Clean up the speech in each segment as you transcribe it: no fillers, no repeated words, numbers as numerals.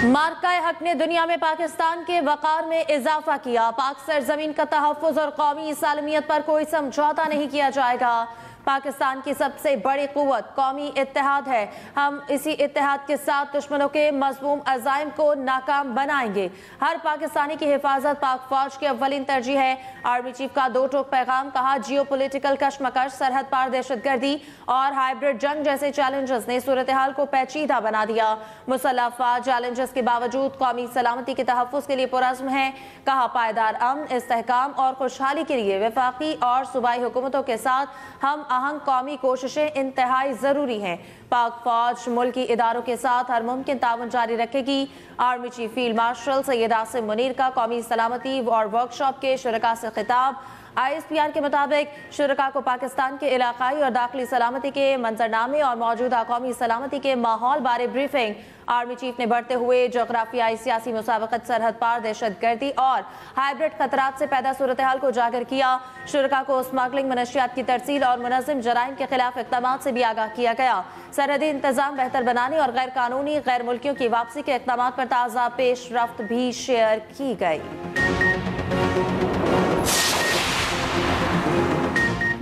मार्का हक ने दुनिया में पाकिस्तान के वकार में इजाफा किया। पाक सरजमीन का तहफ़्फ़ुज़ और कौमी सालमियत पर कोई समझौता नहीं किया जाएगा। पाकिस्तान की सबसे बड़ी क़ुव्वत कौमी इत्तेहाद है। हम इसी इत्तेहाद के साथ दुश्मनों के मज़मूम अज़ाइम को नाकाम बनाएंगे। हर पाकिस्तानी की हिफाजत पाक फौज की अव्वलीन तरजीह है। आर्मी चीफ का दो टोक पैगाम, कहा जियो पोलिटिकल कशमकश, सरहद पार दहशतगर्दी और हाइब्रिड जंग जैसे चैलेंजेस ने सूरत हाल को पेचीदा बना दिया। मुसल्लह अफ़वाज चैलेंजेस के बावजूद कौमी सलामती के तहफ़्फ़ुज़ के लिए पुरज़्म है। कहा पायदार अमन, इस्तेहकाम और खुशहाली के लिए वफाकी और सूबाई हुकूमतों के साथ हम आहंग कौमी कोशिशें इंतहाई ज़रूरी हैं। पाक फौज मुल्की इदारों के साथ हर मुमकिन ताउन जारी रखेगी। Army chief field marshal Syed Asim Munir का कौमी सलामती और वर्कशॉप के शुरका से खिताब। ISPR के मुताबिक शुरका को पाकिस्तान के इलाकाई और दाखिली सलामती के मंजरनामे और मौजूदा कौमी सलामती के माहौल बारे ब्रीफिंग। आर्मी चीफ ने बढ़ते हुए जोग्राफियाई सियासी मुसावकत, सरहद पार दहशतगर्दी और हाइब्रिड खतरात से पैदा सूरत हाल को उजागर किया। शुरका को स्मगलिंग, मनशियात की तरसील और मुनज़्ज़म जराइम के खिलाफ इक़दाम से भी आगाह किया गया। सरहदी इंतजाम बेहतर बनाने और गैर कानूनी गैर मुल्कियों की वापसी के इक़दाम पर ताज़ा पेशरफ्त भी शेयर की गई।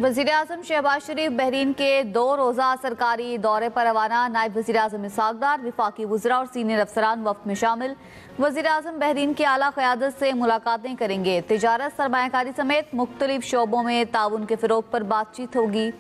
वज़ीर-ए-आज़म शहबाज शरीफ बहरीन के 2 रोज़ा सरकारी दौरे पर रवाना। नायब वज़ीर-ए-आज़म इसहाक़, वफाकी वज़रा और सीनियर अफसरान वफ़द में शामिल। वज़ीर-ए-आज़म बहरीन की आला क़यादत से मुलाकातें करेंगे। तिजारत, सरमायाकारी समेत मुख्तलिफ शोबों में ताउन के फ़रोग़ पर बातचीत होगी।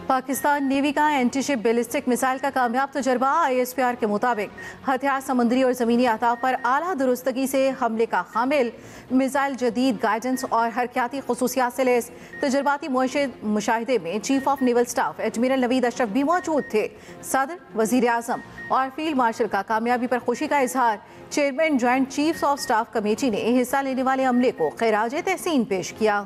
पाकिस्तान नेवी का एंटीशिप बैलिस्टिक मिसाइल का कामयाब तजर्बा। ISPR के मुताबिक हथियार समुद्री और ज़मीनी अहदाफ पर आला दुरुस्तगी से हमले का हामिल। मिसाइल जदीद गाइडेंस और हरकियाती खसूसियात से लैस। तजर्बाती मुशाहिदे में chief of naval staff admiral Naveed Ashraf भी मौजूद थे। सदर, वज़ीर आज़म और फील्ड मार्शल का कामयाबी पर खुशी का इजहार। Chairman joint chiefs of staff committee ने हिस्सा लेने वाले अमले को खैराज तहसीन पेश किया।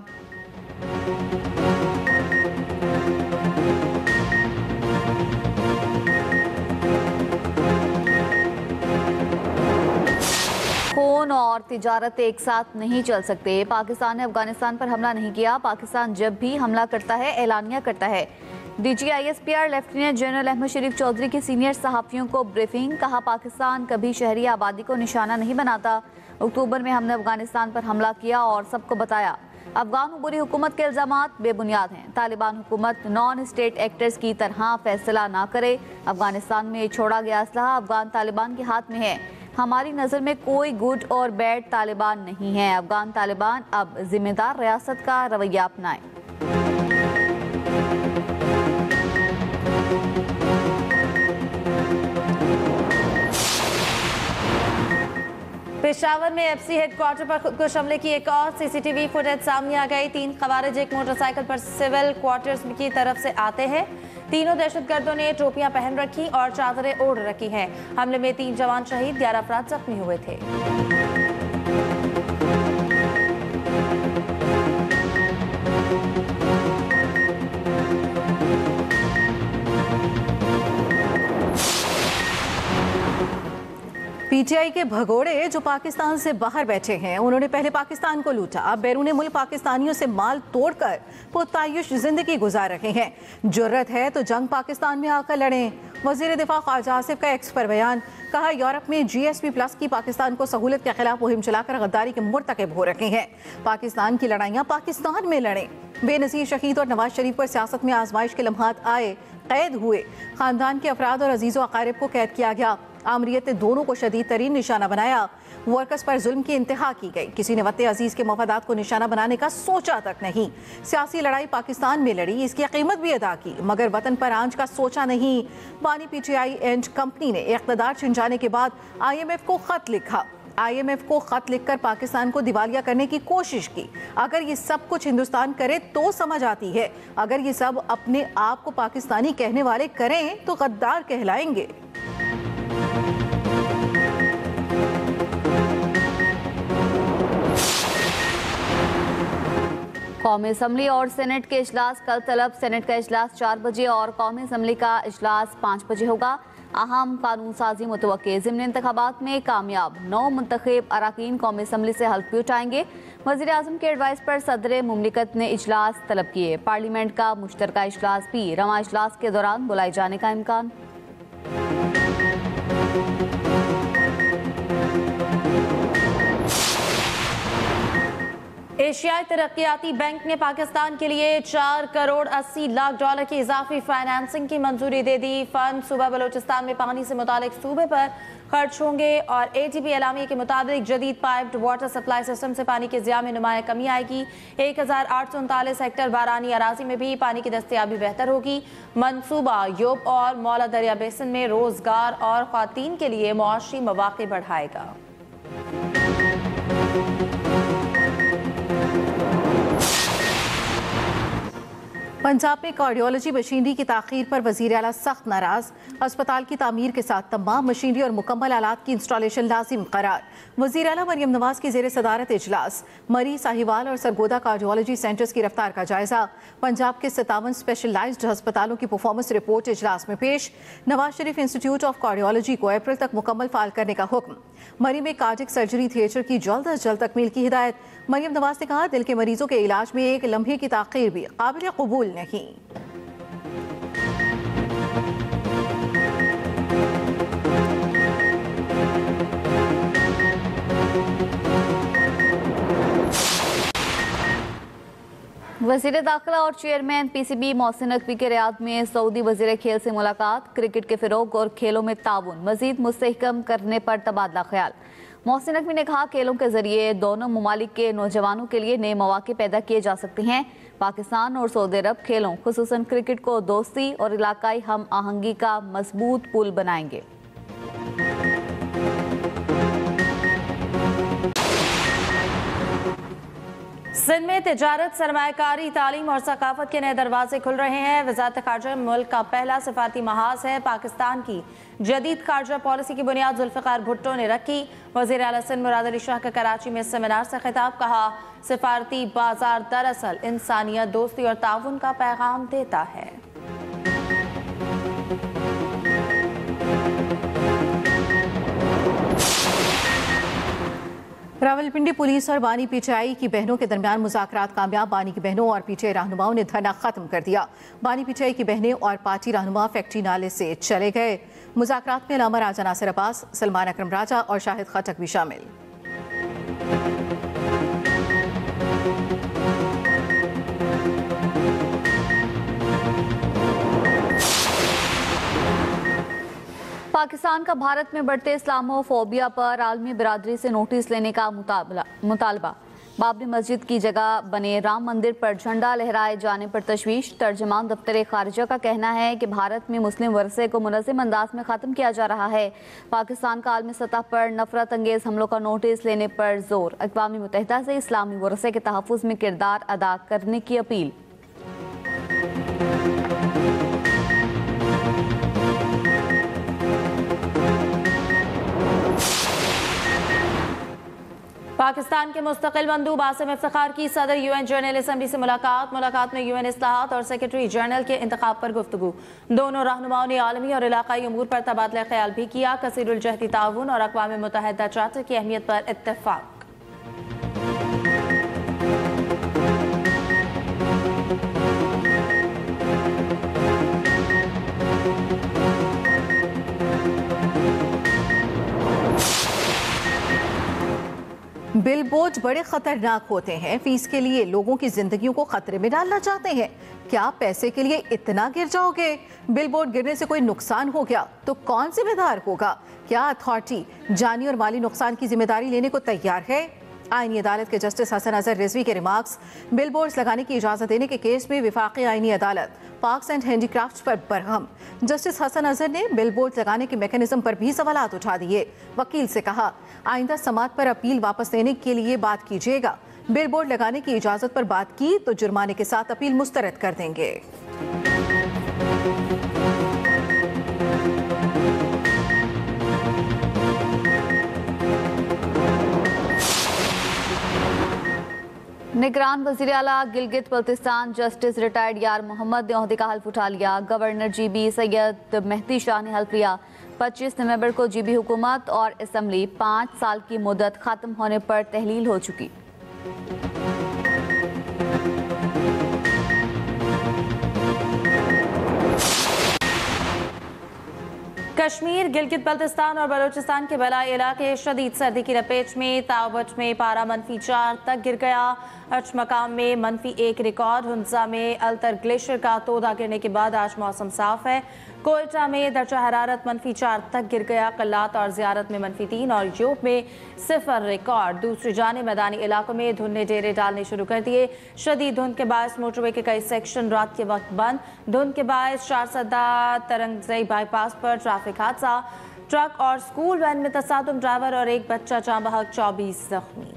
खून और तिजारत एक साथ नहीं चल सकते। पाकिस्तान ने अफगानिस्तान पर हमला नहीं किया। पाकिस्तान जब भी हमला करता है एलानिया करता है। DG ISPR lieutenant general Ahmed Sharif Chaudhry की सीनियर सहाफ़ियों को ब्रीफिंग। कहा पाकिस्तान कभी शहरी आबादी को निशाना नहीं बनाता। अक्टूबर में हमने अफगानिस्तान पर हमला किया और सबको बताया अफगान बुरी हुकूमत के इल्ज़ामात बेबुनियाद हैं। तालिबान हुकूमत नॉन स्टेट एक्टर्स की तरह फैसला ना करे। अफगानिस्तान में छोड़ा गया असलहा अफगान तालिबान के हाथ में है। हमारी नज़र में कोई गुड और बैड तालिबान नहीं है। अफगान तालिबान अब जिम्मेदार रियासत का रवैया अपनाए। पेशावर में FC हेडक्वार्टर पर खुदकुश हमले की एक और CCTV फुटेज सामने आ गई। 3 खवारिज एक मोटरसाइकिल पर सिविल क्वार्टर्स की तरफ से आते हैं। तीनों दहशतगर्दों ने टोपियां पहन रखी और चादरें ओढ़ रखी हैं। हमले में 3 जवान शहीद, 11 अफराद जख्मी हुए थे। PTI के भगोड़े जो पाकिस्तान से बाहर बैठे हैं, उन्होंने पहले पाकिस्तान को लूटा, अब बैरून मुल्क पाकिस्तानियों से माल तोड़कर पुरतायुश जिंदगी गुजार रहे हैं। जुर्रत है तो जंग पाकिस्तान में आकर लड़ें। वज़ीर दिफा ख्वाजा आसिफ का एक्स पर बयान। कहा यूरोप में GSP+ की पाकिस्तान को सहूलत के खिलाफ मुहिम चलाकर गद्दारी के मुर्तकिब हो रखे हैं। पाकिस्तान की लड़ाइयाँ पाकिस्तान में लड़ें। बेनज़ीर शहीद और नवाज शरीफ पर सियासत में आजमाइश के लम्हात आए, कैद हुए। खानदान के अफराद और अजीज़ व अकारिब को कैद किया गया। आमरीत ने दोनों को शदीद तरीन निशाना बनाया। वर्कर्स पर जुल्म की इंतहा की गई। किसी ने वतन अजीज के मफादात को निशाना बनाने का सोचा तक नहीं। सियासी लड़ाई पाकिस्तान में लड़ी, इसकी कीमत भी अदा की, मगर वतन पर आंच का सोचा नहीं। बानी PTI एंड कंपनी ने इक़्तिदार छिन जाने के बाद IMF को खत लिखा। IMF को खत लिखकर पाकिस्तान को दिवालिया करने की कोशिश की। अगर ये सब कुछ हिंदुस्तान करे तो समझ आती है, अगर ये सब अपने आप को पाकिस्तानी कहने वाले करें तो गद्दार कहलाएंगे। कौमी असम्बली और सेनेट के इजलास कल तलब। सेनेट का इजलास 4 बजे और कौमी असम्बली का इजलास 5 बजे होगा। अहम कानून साजी मुतवक्के। ज़िमनी इंतखाबात में कामयाब 9 मुंतखब अरकान कौमी असम्बली से हल्फ भी उठाएंगे। वज़ीर आज़म के एडवाइस पर सदर मुमलिकत ने इजलास तलब किए। पार्लियामेंट का मुश्तरका इजलास भी रवां इजलास के दौरान बुलाए जाने का इम्कान। एशियाई तरक्याती बैंक ने पाकिस्तान के लिए 4 करोड़ 80 लाख डॉलर की इजाफी फाइनेंसिंग की मंजूरी दे दी। फंड सूबा बलोचिस्तान में पानी से मुतालिक सूबे पर खर्च होंगे और ATP एलामिया के मुताबिक जदीद पाइप्ड वाटर सप्लाई सिस्टम से पानी के ज़िया में नुमाया कमी आएगी। 1839 हेक्टर बारानी अराजी में भी पानी की दस्तयाबी बेहतर होगी। मनसूबा योब और मौला दरिया बेसिन में रोजगार और ख्वातीन के लिए मुआशी मौक़े बढ़ाएगा। पंजाब में कार्डियोलॉजी मशीनरी की ताखीर पर वज़ीर आला सख्त नाराज। अस्पताल की तामीर के साथ तमाम मशीनरी और मुकम्मल आलात की इंस्टॉलेशन लाजिम करार। वज़ीर आला मरियम नवाज की ज़ेर सदारत इजलास। मरी, साहिवाल और सरगोदा कार्डियोलॉजी सेंटर्स की रफ्तार का जायजा। पंजाब के 57 स्पेशलाइज्ड अस्पतालों की परफॉर्मेंस रिपोर्ट इजलास में पेश। Nawaz Sharif institute of cardiology को अप्रैल तक मुकम्मल फाल करने का हुक्म। मरी में कार्डियक सर्जरी थिएटर की जल्द अज जल्द तकमील की हिदायत। मरियम नवाज ने कहा, दिल के मरीजों के इलाज में एक लम्हे की ताखीर भी काबिल कबूल नहीं। वज़ीर दाखिला और चेयरमैन PCB मोहसिन नकवी के रियाद में सऊदी वज़ीर खेल से मुलाकात। क्रिकेट के फ़रोग और खेलों में ताउन मज़ीद मुस्तहकम करने पर तबादला ख्याल। मोहसिन नकवी ने कहा, खेलों के जरिए दोनों ममालिक के नौजवानों के लिए नए मौके पैदा किए जा सकते हैं। पाकिस्तान और सऊदी अरब खेलों खुसूसन क्रिकेट को दोस्ती और इलाकाई हम आहंगी का मजबूत पुल बनाएंगे। सिंध में तिजारत, सरमायाकारी, तालीम और सकाफत के नए दरवाजे खुल रहे हैं। वज़ारत ख़ारजा मुल्क का पहला सिफारती महाज है। पाकिस्तान की जदीद ख़ारजा पॉलिसी की बुनियाद जुल्फ़िकार भुट्टो ने रखी। वज़ीर आला सिंध मुराद अली शाह का कराची में सेमिनार से खिताब। कहा, सिफारती बाजार दरअसल इंसानियत, दोस्ती और ताउन का पैगाम देता है। रावलपिंडी पुलिस और बानी पीटीआई की बहनों के दरमियान मुज़ाकरात कामयाब। बानी की बहनों और पीटीआई रहनुमाओं ने धरना खत्म कर दिया। बानी पीटीआई की बहनें और पार्टी रहनुमा फैक्ट्री नाले से चले गए। मुज़ाकरात में अलामा राजा नासिर अब्बास, सलमान अकरम राजा और शाहिद खटक भी शामिल। पाकिस्तान का भारत में बढ़ते इस्लामोफोबिया पर आलमी बिरादरी से नोटिस लेने का मुतालबा। बाबरी मस्जिद की जगह बने राम मंदिर पर झंडा लहराए जाने पर तशवीश। तर्जमान दफ्तर खारिजा का कहना है कि भारत में मुस्लिम वरसे को मुनज़्ज़म अंदाज में ख़त्म किया जा रहा है। पाकिस्तान का आलमी सतह पर नफरत अंगेज हमलों का नोटिस लेने पर जोर। अक़वाम मुत्तहिदा से इस्लामी वरसे के तहफ़्फ़ुज़ में किरदार अदा करने की अपील। पाकिस्तान के मुस्तकिल मंदूब आसिम इफ्तिखार की सदर UN जनरल असम्बली से मुलाकात में UN इस्लाहात और सेक्रेटरी जनरल के इंतखाब पर गुफ्तगू। दोनों रहनुमाओं ने आलमी और इलाकाई अमूर पर तबादला ख्याल भी किया। कसीरुल जहदी ताउन और अक़वाम मुत्तहिदा चार्टर की अहमियत पर इत्तेफाक। बिलबोर्ड बड़े खतरनाक होते हैं। फीस के लिए लोगों की जिंदगियों को खतरे में डालना चाहते हैं। क्या पैसे के लिए इतना गिर जाओगे? बिलबोर्ड गिरने से कोई नुकसान हो गया तो कौन जिम्मेदार होगा? क्या अथॉरिटी जानी और माली नुकसान की जिम्मेदारी लेने को तैयार है? आईनी अदालत के जस्टिस हसन अजहर रिजवी के रिमार्क्स। बिलबोर्ड्स लगाने की इजाजत देने के केस में विफाकी आईनी अदालत पार्क्स एंड हैंडीक्राफ्ट्स पर बरहम। जस्टिस हसन अजहर ने बिलबोर्ड लगाने के मैकेनिज्म पर भी सवालात उठा दिए। वकील से कहा, आइंदा समात पर अपील वापस लेने के लिए बात कीजिएगा। बिलबोर्ड लगाने की इजाजत पर बात की तो जुर्माने के साथ अपील मुस्तरद कर देंगे। निगरान वज़ीर आला गिलगित बल्तिस्तान जस्टिस रिटायर्ड यार मोहम्मद ने ओहदे का हल्फ उठा लिया। गवर्नर GB सैयद मेहदी शाह ने हल्फ लिया। 25 नवंबर को GB हुकूमत और असम्बली 5 साल की मुद्दत खत्म होने पर तहलील हो चुकी। कश्मीर, गिलगित बल्तिस्तान और बलूचिस्तान के बलाई इलाके शदीद सर्दी की लपेट में। तावट में पारा -4 तक गिर गया। अचमकाम में -1 रिकॉर्ड। हुंजा में अल्तर ग्लेशियर का तोदा गिरने के बाद आज मौसम साफ है। कोयटा में दर्जा हरारत -4 तक गिर गया। कल्लात और ज़ियारत में -3 और यूब में 0 रिकॉर्ड। दूसरी जाने मैदानी इलाकों में धुंध ने डेरे डालने शुरू कर दिए। शदीद धुंध के बायस मोटरवे के कई सेक्शन रात के वक्त बंद। धुंध के बायस 4 सदा तरंगजई बाईपास पर ट्रैफिक हादसा। ट्रक और स्कूल वैन में तसादुम, ड्राइवर और एक बच्चा जाँ बहक, 24 जख्मी।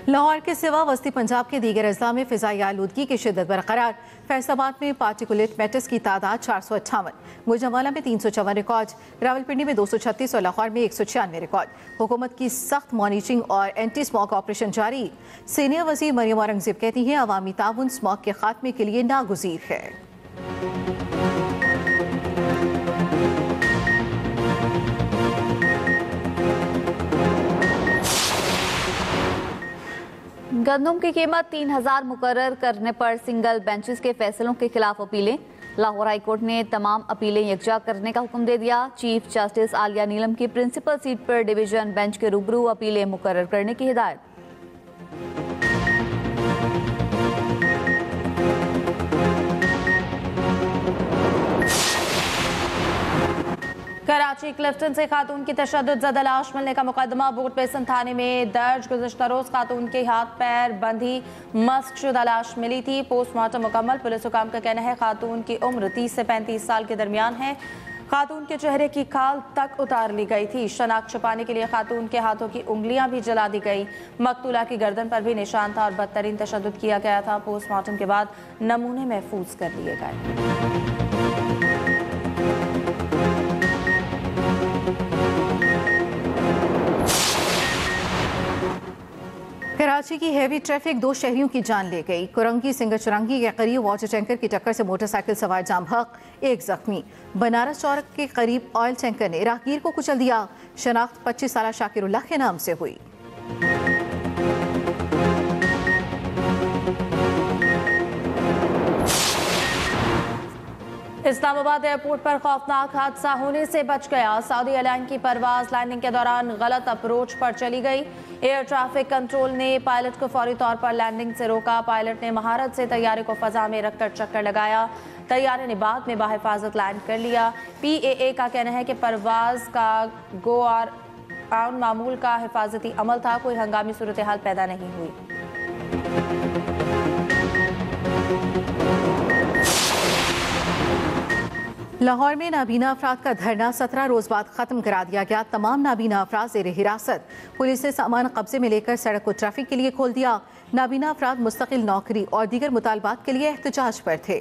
लाहौर के सिवा वस्ती पंजाब के दीगर अजला में फिजाई आलूदगी की शिद्दत बरकरार। फैसलाबाद में पार्टिकुलेट मैटर्स की तादाद 458, गुजरांवाला में 354 रिकॉर्ड, रावलपिंडी में 236 और लाहौर में 196 रिकॉर्ड। हुकूमत की सख्त मॉनिटरिंग और एंटी स्मॉग ऑपरेशन जारी। सीनियर वजीर मरियम औरंगजेब कहती हैं अवामी ताउन स्मॉग के खात्मे के लिए नागुज़ीर है। गंदम की कीमत 3000 मुकर्रर करने पर सिंगल बेंचेस के फैसलों के खिलाफ अपीलें। लाहौर हाई कोर्ट ने तमाम अपीलें यकजा करने का हुक्म दे दिया। चीफ जस्टिस आलिया नीलम की प्रिंसिपल सीट पर डिवीजन बेंच के रूबरू अपीलें मुकर्रर करने की हिदायत। कराची क्लिफ्टन से खातून की तशद्दुद ज़दा लाश मिलने का मुकदमा बोर्ड बेसन थाने में दर्ज। गुज़श्ता रोज़ खातून के हाथ पैर बंधी मस्क शुदा लाश मिली थी। पोस्टमार्टम मुकम्मल। पुलिस हुकाम का कहना है खातून की उम्र 30 से 35 साल के दरमियान है। खातून के चेहरे की खाल तक उतार ली गई थी। शनाख्त छुपाने के लिए खातून के हाथों की उंगलियां भी जला दी गई। मकतूला की गर्दन पर भी निशान था और बदतरीन तशद्दुद किया गया था। पोस्टमार्टम के बाद नमूने महफूज कर लिए गए। कराची की हैवी ट्रैफिक 2 शहरियों की जान ले गई। कुरंगी सिंगरचुरंगी के करीब वाटर टैंकर की टक्कर से मोटरसाइकिल सवार जाम बहक, 1 जख्मी। बनारस चौक के करीब ऑयल टैंकर ने राहगीर को कुचल दिया। शनाख्त 25 साला शाकिरुल्लाह के नाम से हुई। इस्लामाबाद एयरपोर्ट पर खौफनाक हादसा होने से बच गया। सऊदी एयरलाइन की परवाज लैंडिंग के दौरान गलत अप्रोच पर चली गई। एयर ट्रैफिक कंट्रोल ने पायलट को फौरी तौर पर लैंडिंग से रोका। पायलट ने महारत से तैयारे को फजा में रखकर चक्कर लगाया। तैयारे ने बाद में बाहिफाजत लैंड कर लिया। PAA का कहना है कि परवाज का गो और मामूल का हिफाजती अमल था। कोई हंगामी सूरत हाल पैदा नहीं हुई। लाहौर में नाबीना अफराद का धरना 17 रोज बाद खत्म करा दिया गया। तमाम नाबीना अफराद ज़ेर हिरासत। पुलिस ने सामान कब्जे में लेकर सड़क को ट्रैफिक के लिए खोल दिया। नाबीना अफराद मुस्तकिल नौकरी और दीगर मुतालबात के लिए एहतजाज पर थे।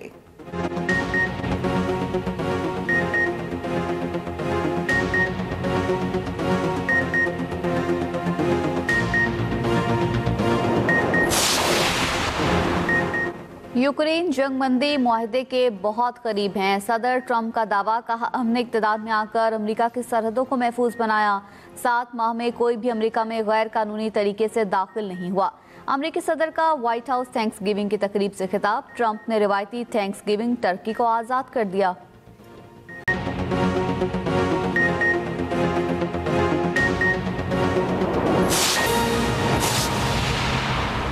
यूक्रेन जंगबंदी मुआहदे के बहुत करीब हैं। सदर ट्रंप का दावा, कहा हमने इक़्तिदार में आकर अमेरिका की सरहदों को महफूज बनाया। 7 माह में कोई भी अमेरिका में गैर कानूनी तरीके से दाखिल नहीं हुआ। अमेरिकी सदर का व्हाइट हाउस थैंक्स गिविंग की तकरीब से खिताब। ट्रंप ने रिवायती थैंक्स गिविंग टर्की को आज़ाद कर दिया।